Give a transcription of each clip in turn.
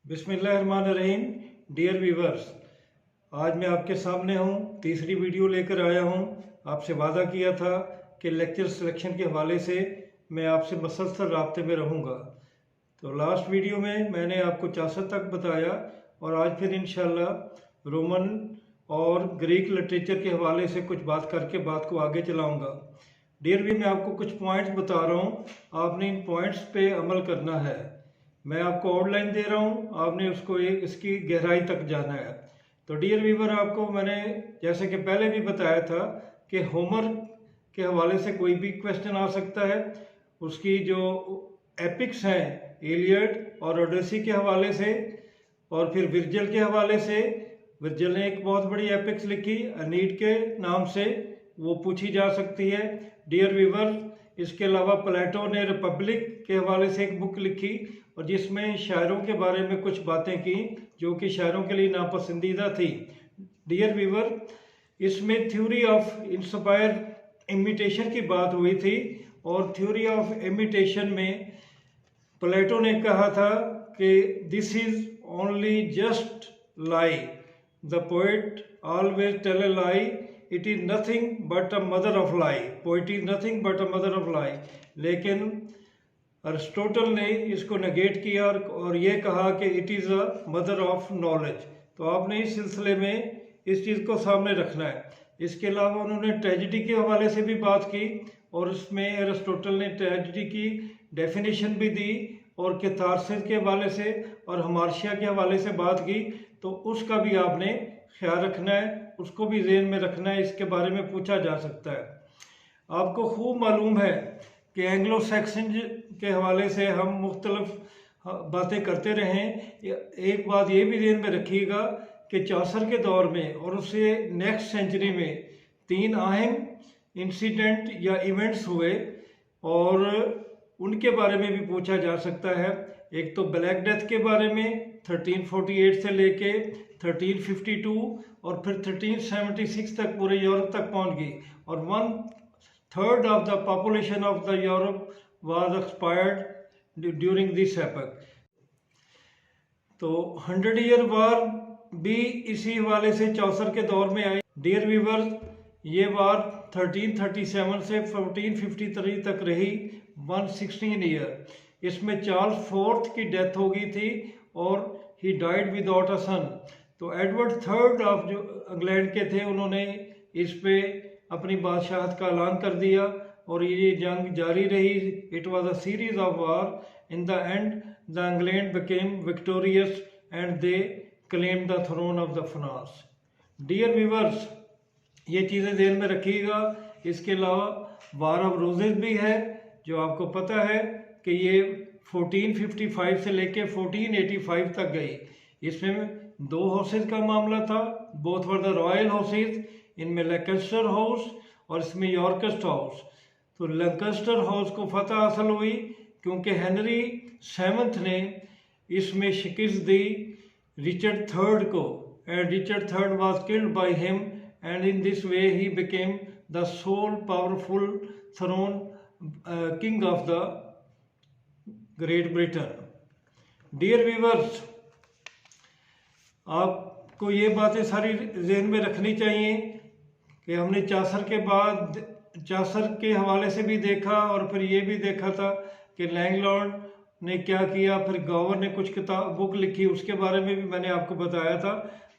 बिस्मिल्लाहिर्रहमानिर्रहीम। Dear viewers, आज मैं आपके सामने हूँ, तीसरी वीडियो लेकर आया हूँ। आपसे वादा किया था कि लेक्चर सिलेक्शन के हवाले से मैं आपसे मसलसल राब्ते में रहूँगा। तो लास्ट वीडियो में मैंने आपको 64 तक बताया और आज फिर इंशाल्लाह रोमन और ग्रीक लिटरेचर के हवाले से कुछ बात करके बात को आगे चलाऊँगा। डियर व्यू, मैं आपको कुछ पॉइंट्स बता रहा हूँ, आपने इन पॉइंट्स पे अमल करना है। मैं आपको आउटलाइन दे रहा हूँ, आपने उसको इसकी गहराई तक जाना है। तो डियर व्यूवर, आपको मैंने जैसे कि पहले भी बताया था कि होमर के हवाले से कोई भी क्वेश्चन आ सकता है। उसकी जो एपिक्स हैं, इलियड और ओडेसी के हवाले से, और फिर विर्जिल के हवाले से। विर्जिल ने एक बहुत बड़ी एपिक्स लिखी अनीड के नाम से, वो पूछी जा सकती है डियर व्यूवर। इसके अलावा प्लेटो ने रिपब्लिक के हवाले से एक बुक लिखी और जिसमें शायरों के बारे में कुछ बातें की जो कि शायरों के लिए नापसंदीदा थी। डियर व्यूवर, इसमें थ्योरी ऑफ इंस्पायर इमिटेशन की बात हुई थी और थ्योरी ऑफ इमिटेशन में प्लेटो ने कहा था कि this is only just lie, the poet always tell a lie, it is nothing but a mother of lie, poetry is nothing but a mother of lie. लेकिन अरिस्टोटल ने इसको negate किया और ये कहा कि it is a mother of knowledge. तो आपने इस सिलसिले में इस चीज़ को सामने रखना है। इसके अलावा उन्होंने ट्रेजिडी के हवाले से भी बात की और उसमें अरिस्टोटल ने ट्रेजिडी की डेफिनेशन भी दी और कैथारसिस के हवाले से और हमार्शिया के हवाले से बात की। तो उसका भी आपने ख्याल रखना है, उसको भी ज़हन में रखना है, इसके बारे में पूछा जा सकता है। आपको खूब मालूम है कि एंग्लो सैक्सन के हवाले से हम मुख्तलिफ बातें करते रहें। एक बात ये भी ध्यान में रखिएगा कि चौसर के दौर में और उससे नेक्स्ट सेंचुरी में 3 अहम इंसिडेंट या इवेंट्स हुए और उनके बारे में भी पूछा जा सकता है। एक तो ब्लैक डेथ के बारे में 1348 से लेके 1352 और फिर 1376 तक पूरे यूरोप तक पहुंच गई और 1/3 of the population of the Europe was expired during this epoch। तो 100 ईयर वार भी इसी हवाले से चौसर के दौर में आई। डियर व्यूवर, ये वार 1337 से 1453 तक रही, 116 ईयर। इसमें चार्ल्स फोर्थ की डेथ हो गई थी और ही डाइड विदाउट अ सन। तो एडवर्ड थर्ड ऑफ जो इंग्लैंड के थे, उन्होंने इस पे अपनी बादशाहत का ऐलान कर दिया और ये जंग जारी रही। It was a series of war. In the end the England became victorious and they claim the throne of the France. Dear viewers, ये चीज़ें ध्यान में रखिएगा। इसके अलावा वार ऑफ रोजेज भी है, जो आपको पता है कि ये 1455 से लेके 1485 तक गई। इसमें 2 हाउसेज का मामला था, both were the royal houses. इनमें लैंकास्टर हाउस और इसमें यॉर्कस्ट हाउस। तो लैंकास्टर हाउस को फतह हासिल हुई क्योंकि हेनरी 7th ने इसमें शिकस्त दी रिचर्ड थर्ड को, and Richard third was killed by him and in this way he became the sole powerful throne king of the great Britain. Dear viewers, आपको ये बातें सारी जहन में रखनी चाहिए कि हमने चासर के बाद चासर के हवाले से भी देखा और फिर ये भी देखा था कि लैंगलॉर्ड ने क्या किया, फिर गॉवर ने कुछ किताब बुक लिखी, उसके बारे में भी मैंने आपको बताया था।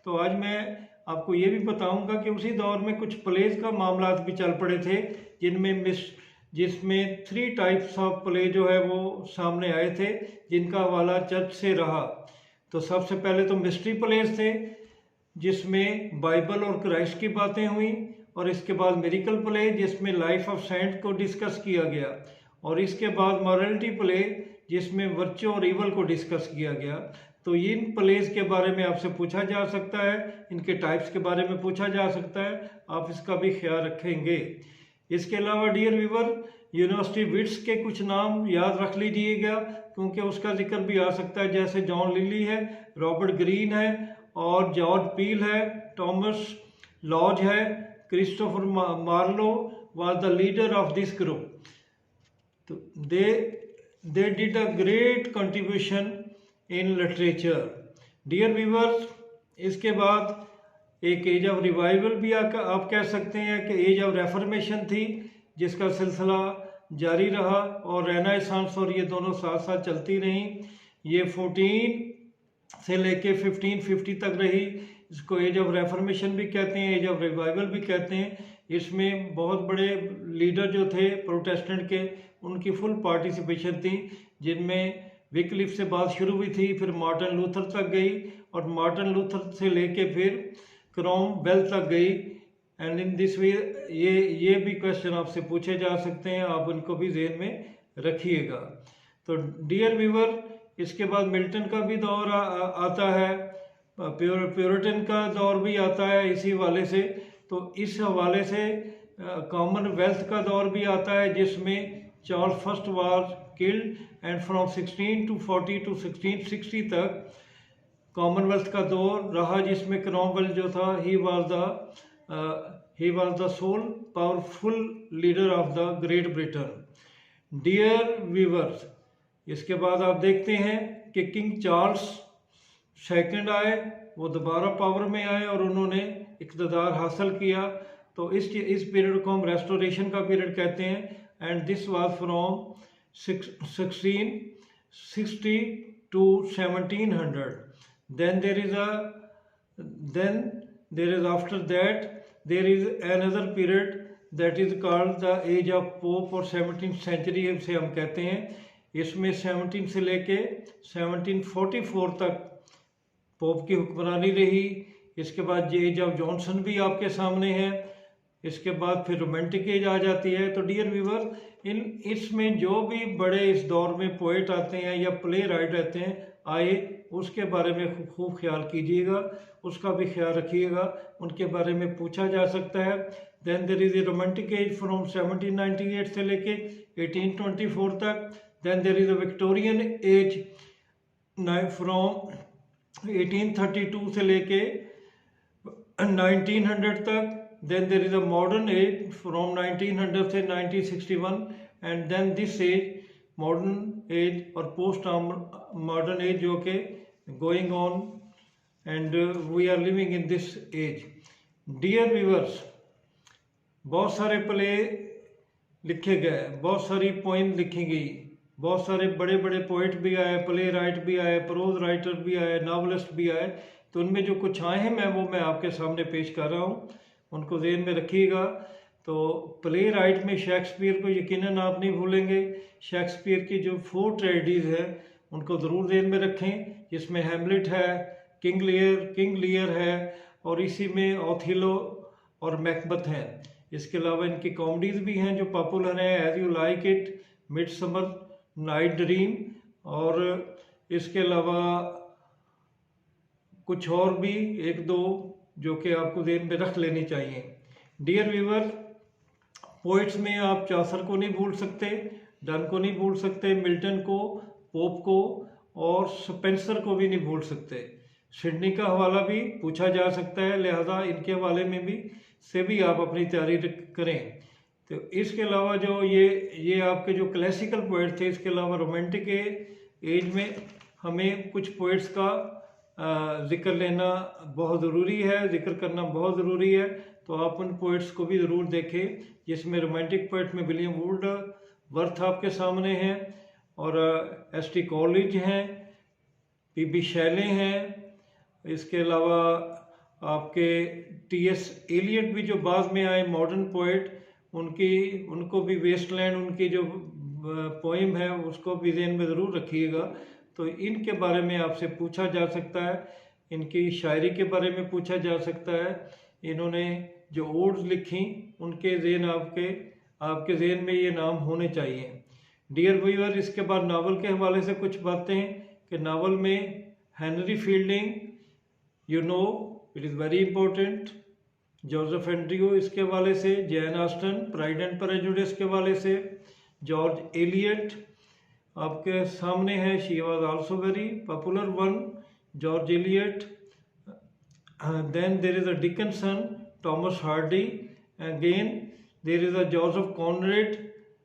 तो आज मैं आपको ये भी बताऊंगा कि उसी दौर में कुछ प्लेज का मामला भी चल पड़े थे जिसमें 3 टाइप्स ऑफ प्ले जो है वो सामने आए थे, जिनका हवाला चर्च से रहा। तो सबसे पहले तो मिस्ट्री प्लेज थे जिसमें बाइबल और क्राइस्ट की बातें हुई, और इसके बाद मिरेकल प्ले जिसमें लाइफ ऑफ सेंट को डिस्कस किया गया, और इसके बाद मॉरलिटी प्ले जिसमें वर्च्यू और इवल को डिस्कस किया गया। तो इन प्लेस के बारे में आपसे पूछा जा सकता है, इनके टाइप्स के बारे में पूछा जा सकता है, आप इसका भी ख्याल रखेंगे। इसके अलावा डियर व्यूवर, यूनिवर्सिटी विट्स के कुछ नाम याद रख लीजिएगा क्योंकि उसका जिक्र भी आ सकता है, जैसे जॉन लिली है, रॉबर्ट ग्रीन है और जॉर्ज पील है, थॉमस लॉज है, Christopher Marlowe was the leader of this group. So they did a great contribution in literature. Dear viewers, इसके बाद एक एज ऑफ रिवाइवल भी आप कह सकते हैं कि एज ऑफ रेफॉर्मेशन थी, जिसका सिलसिला जारी रहा, और रेनेसांस और ये दोनों साथ साथ चलती रहीं। ये 14 से लेके 1550 तक रही। इसको एज ऑफ रेफॉर्मेशन भी कहते हैं, एज ऑफ रिवाइवल भी कहते हैं। इसमें बहुत बड़े लीडर जो थे प्रोटेस्टेंट के, उनकी फुल पार्टिसिपेशन थी, जिनमें विकलिफ से बात शुरू हुई थी, फिर मार्टिन लूथर तक गई, और मार्टिन लूथर से लेके फिर क्रॉमवेल तक गई। एंड इन दिस वे ये भी क्वेश्चन आपसे पूछे जा सकते हैं, आप उनको भी ज़हन में रखिएगा। तो डियर व्यूअर, इसके बाद मिल्टन का भी दौर आता है, प्योरिटन का दौर भी आता है इसी हवाले से। तो इस हवाले से कॉमनवेल्थ का दौर भी आता है, जिसमें Charles first was killed, and from 1640 to 1660 तक कॉमनवेल्थ का दौर रहा, जिसमें क्रॉमवेल जो था he was the sole powerful leader of the great Britain. Dear viewers, इसके बाद आप देखते हैं कि किंग चार्ल्स सेकंड आए, वो दोबारा पावर में आए और उन्होंने इक़्तिदार हासिल किया। तो इस पीरियड को हम रेस्टोरेशन का पीरियड कहते हैं, and this was from 1660 to 1700. Then there is after that there is another period that is called the age of Pope, और 17th century से हम कहते हैं। इसमें 17 से लेके 1744 तक पोप की हुक्मरानी रही। इसके बाद एज ऑफ जॉनसन भी आपके सामने है। इसके बाद फिर रोमांटिक एज आ जाती है। तो डियर व्यूअर, इसमें जो भी बड़े इस दौर में पोएट आते हैं या प्ले राइट रहते हैं आए, उसके बारे में खूब ख्याल कीजिएगा, उसका भी ख्याल रखिएगा, उनके बारे में पूछा जा सकता है। Then there is a romantic age from 1798 से लेके 1824 तक। Then there is a Victorian age from 1832 से लेके 1900 तक। Then there is a modern age from 1900 से 1961, and then this age, modern age और post modern age जो के going on, and we are living in this age. Dear viewers, बहुत सारे play लिखे गए, बहुत सारी पोइम लिखी गई, बहुत सारे बड़े बड़े पोइट भी आए, प्ले राइट भी आए, प्रोज राइटर भी आए, नावलिस्ट भी आए। तो उनमें जो कुछ आए हैं मैं आपके सामने पेश कर रहा हूँ, उनको ज़हन में रखिएगा। तो प्ले राइट में शेक्सपियर को यकीनन आप नहीं भूलेंगे। शेक्सपियर की जो 4 ट्रेजेडीज़ है उनको ज़रूर ज़हन में रखें, जिसमें हैमलेट है, किंग लियर है, और इसी में ओथेलो और मैकबथ हैं। इसके अलावा इनकी कॉमेडीज़ भी हैं जो पॉपुलर हैं, as you like it, midsummer night dream, और इसके अलावा कुछ और भी 1-2 जो कि आपको ज़हन में रख लेनी चाहिए। डियर व्यूअर, पोइट्स में आप चासर को नहीं भूल सकते, डन को नहीं भूल सकते, मिल्टन को, पोप को, और स्पेंसर को भी नहीं भूल सकते। सिडनी का हवाला भी पूछा जा सकता है, लिहाजा इनके हवाले में भी आप अपनी तैयारी करें। तो इसके अलावा जो ये आपके जो क्लासिकल पोइट थे, इसके अलावा रोमांटिक एज में हमें कुछ पोइट्स का जिक्र लेना बहुत ज़रूरी है, जिक्र करना बहुत ज़रूरी है। तो आप उन पोइट्स को भी ज़रूर देखें, जिसमें रोमांटिक पोइट में विलियम वुडवर्थ आपके सामने हैं, और एस.टी. कॉलेज हैं, पी.बी. शैले हैं। इसके अलावा आपके टी.एस. एलियट भी जो बाद में आए मॉडर्न पोइट, उनको भी वेस्टलैंड, उनकी जो पोइम है उसको भी ज़हन में ज़रूर रखिएगा। तो इनके बारे में आपसे पूछा जा सकता है, इनकी शायरी के बारे में पूछा जा सकता है। इन्होंने जो ओड्स लिखी उनके ज़हन आपके ज़हन में ये नाम होने चाहिए। डियर व्यूअर, इसके बाद नावल के हवाले से कुछ बातें कि नावल में Henry Fielding, it is very important, Joseph Andrew इसके हवाले से, Jane Austen Pride and Prejudice के हवाले से, जॉर्ज एलियट आपके सामने है, she was also very popular one, George Eliot. Then there is a Dickenson, Thomas Hardy, again there is a Joseph Conrad,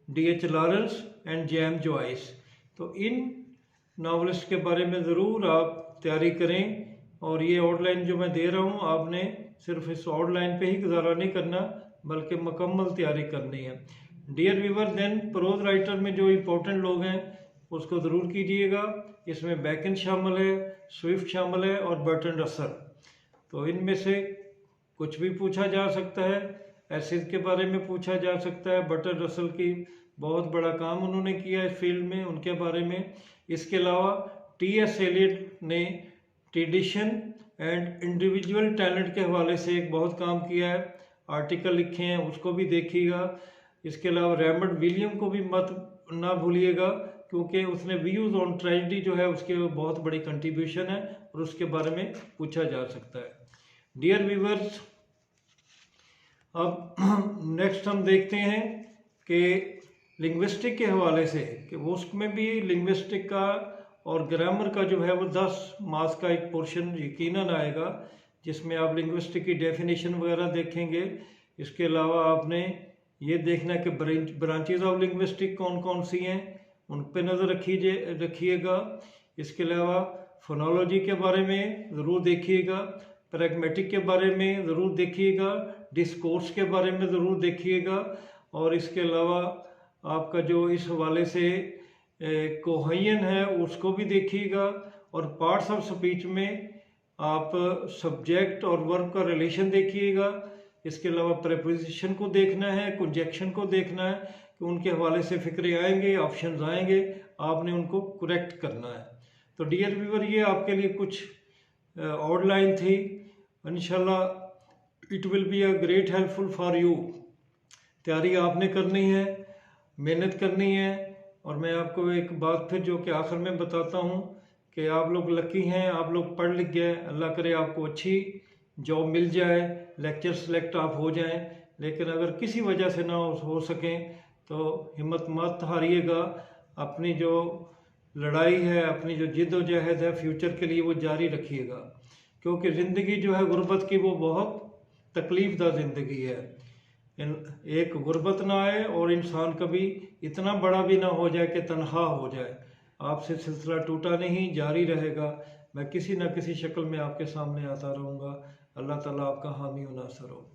D.H. Lawrence and James Joyce. तो इन novelist के बारे में ज़रूर आप तैयारी करें। और ये आउटलाइन जो मैं दे रहा हूँ, आपने सिर्फ इस आउटलाइन पे ही गुजारा नहीं करना, बल्कि मुकम्मल तैयारी करनी है। Dear viewer, then prose writer में जो इम्पोर्टेंट लोग हैं उसको ज़रूर कीजिएगा। इसमें बैकन शामिल है, स्विफ्ट शामिल है और बर्टन रसल। तो इनमें से कुछ भी पूछा जा सकता है। एसिड के बारे में पूछा जा सकता है। बर्टन रसल की बहुत बड़ा काम उन्होंने किया इस फील्ड में, उनके बारे में। इसके अलावा टी.एस. एलियट ने ट्रेडिशन एंड इंडिविजुअल टैलेंट के हवाले से एक बहुत काम किया है, आर्टिकल लिखे हैं, उसको भी देखिएगा। इसके अलावा रेमंड विलियम को भी मत ना भूलिएगा, क्योंकि उसने व्यूज़ ऑन ट्रेजेडी जो है उसके बहुत बड़ी कंट्रीब्यूशन है और उसके बारे में पूछा जा सकता है। डियर व्यूवर्स, अब नेक्स्ट हम देखते हैं कि लिंग्विस्टिक के हवाले से कि वो उसमें भी लिंग्विस्टिक का और ग्रामर का जो है वो 10 मार्क्स का एक पोर्शन यकीनन आएगा, जिसमें आप लिंग्विस्टिक की डेफिनेशन वगैरह देखेंगे। इसके अलावा आपने ये देखना है कि ब्रांचेज ऑफ लिंग्विस्टिक कौन कौन सी हैं, उन पे नज़र रखिएगा। इसके अलावा फोनोलॉजी के बारे में ज़रूर देखिएगा, प्रैग्मेटिक के बारे में ज़रूर देखिएगा, डिस्कोर्स के बारे में ज़रूर देखिएगा। और इसके अलावा आपका जो इस हवाले से कोहेन है उसको भी देखिएगा। और पार्ट्स ऑफ स्पीच में आप सब्जेक्ट और वर्ब का रिलेशन देखिएगा। इसके अलावा प्रेपोजिशन को देखना है, कंजक्शन को देखना है कि उनके हवाले से फिक्रे आएंगे, ऑप्शंस आएंगे, आपने उनको करेक्ट करना है। तो डियर व्यूअर, ये आपके लिए कुछ आउटलाइन थी। इंशाल्लाह it will be a great helpful for you. तैयारी आपने करनी है, मेहनत करनी है। और मैं आपको एक बात फिर जो कि आखिर में बताता हूँ कि आप लोग लकी हैं, आप लोग पढ़ लिख गए। अल्लाह करे आपको अच्छी जॉब मिल जाए, लेक्चर सेलेक्ट आप हो जाएं। लेकिन अगर किसी वजह से ना हो सकें तो हिम्मत मत हारिएगा। अपनी जो लड़ाई है, अपनी जो जिद्दोजहद है फ्यूचर के लिए, वो जारी रखिएगा। क्योंकि ज़िंदगी जो है गुर्बत की, वो बहुत तकलीफ़दा ज़िंदगी है। एक गुर्बत ना आए और इंसान कभी इतना बड़ा भी ना हो जाए कि तन्हा हो जाए। आपसे सिलसिला टूटा नहीं, जारी रहेगा। मैं किसी न किसी शक्ल में आपके सामने आता रहूँगा। अल्लाह ताला आपका हामी व नासर हो।